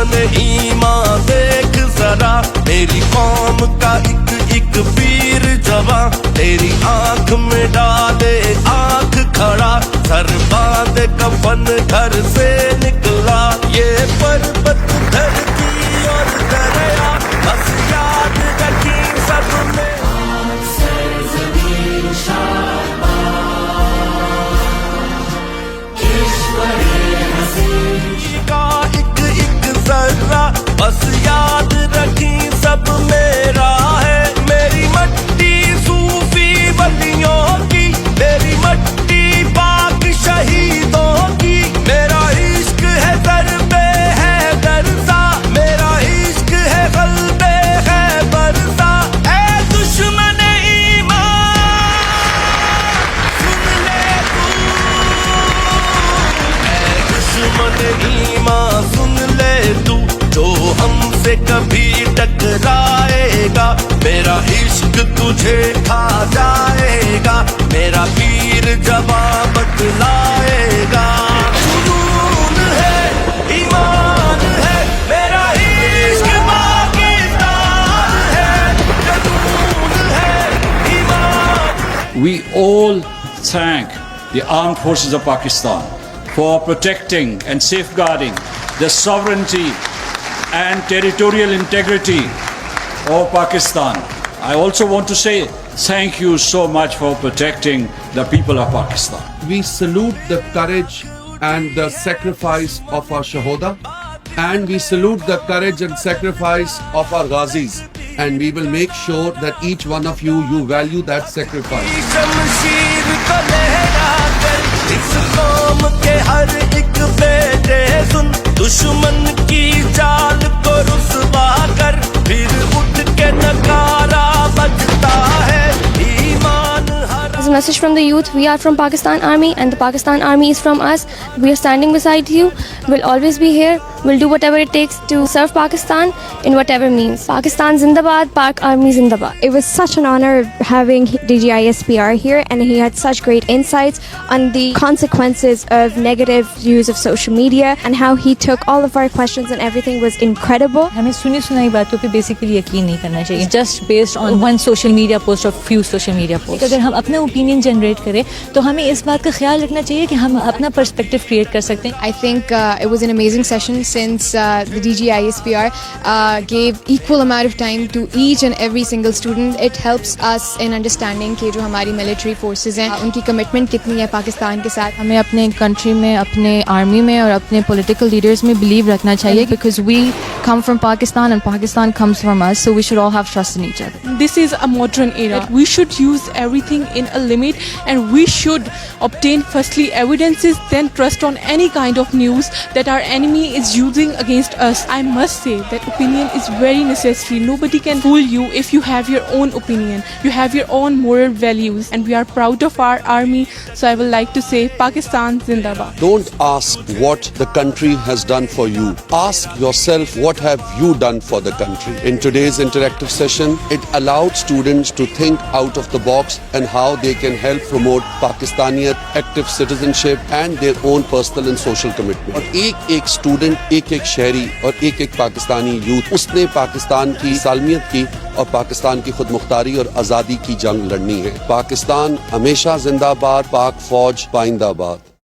दुश्मन ईमान देख जरा, मेरी कौम का एक वीर जवान, तेरी आंख में डाले आंख खड़ा, सर बांधे कफन घर से निकला, ये पर्वत धरती और दरिया, बस याद रखी सबने का एक जर्रा, बस याद रखी सब मेरा है, मेरी मट्टी सूफी वलियों की, मेरी मट्टी पाक शहीदों की, मेरा इश्क है दरबे है दरसा, मेरा इश्क है क़ल्बे है बरसा, ऐ दुश्मन ईमान सुन ले तू, ऐ दुश्मन ईमान सुन ले तू, जो हमसे कभी टकराएगा, मेरा इश्क तुझे खा जाएगा, मेरा वीर जवान बतलाएगा, जुनून है ईमान है, मेरा इश्क पाकिस्तान है, जुनून है ईमान। We all thank the Armed Forces of Pakistan for protecting and safeguarding the sovereignty and territorial integrity of Pakistan. I also want to say thank you so much for protecting the people of Pakistan. We salute the courage and the sacrifice of our Shahoda, and we salute the courage and sacrifice of our Ghazis, and we will make sure that each one of you value that sacrifice. शमशीर को लहरा कर इस कौम के हर एक बेटे सुन, दुश्मन की चाल को रुसवा कर, फिर उठ के नकारा बजता है, ईमान हरा। As a message from the youth, we are from Pakistan Army and the Pakistan Army is from us. We are standing beside you. We'll always be here. We'll do whatever it takes to serve Pakistan in whatever means. Pakistan Zindabad, Pak Army Zindabad. It was such an honor having DGISPR here, and he had such great insights on the consequences of negative use of social media and how he took all of our questions and everything was incredible. हमें सुनी सुनाई बातों पे basically यकीन नहीं करना चाहिए, just based on one social media post or few social media posts. अगर हम अपना ओपिनियन जनरेट करें तो हमें इस बात का ख्याल रखना चाहिए कि हम अपना पर्सपेक्टिव क्रिएट कर सकते हैं. I think it was an amazing session since the DGISPR gave equal amount of time to each and every single student. It helps us in understanding कि जो हमारी military forces हैं उनकी commitment कितनी है पाकिस्तान के साथ. हमें अपने country में, अपने army में और अपने political leaders में believe रखना चाहिए, because we come from Pakistan and Pakistan comes from us, so we should all have trust in each other. This is a modern era. We should use everything in a limit, and we should obtain firstly evidences, then trust on any kind of news that our enemy is using against us. I must say that opinion is very necessary. Nobody can fool you if you have your own opinion. You have your own moral values, and we are proud of our army. So I would like to say Pakistan Zindabad. Don't ask what the country has done for you. Ask yourself, what have you done for the country? In today's interactive session, it allowed students to think out of the box and how they can help promote Pakistaniyat, active citizenship and their own personal and social commitment. और एक student, एक शहरी और एक Pakistani youth, उसने पाकिस्तान की सालमियत की और पाकिस्तान की खुद मुख्तारी और आज़ादी की जंग लड़नी है. पाकिस्तान हमेशा जिंदाबाद, पाक फौज पाइंदाबाद.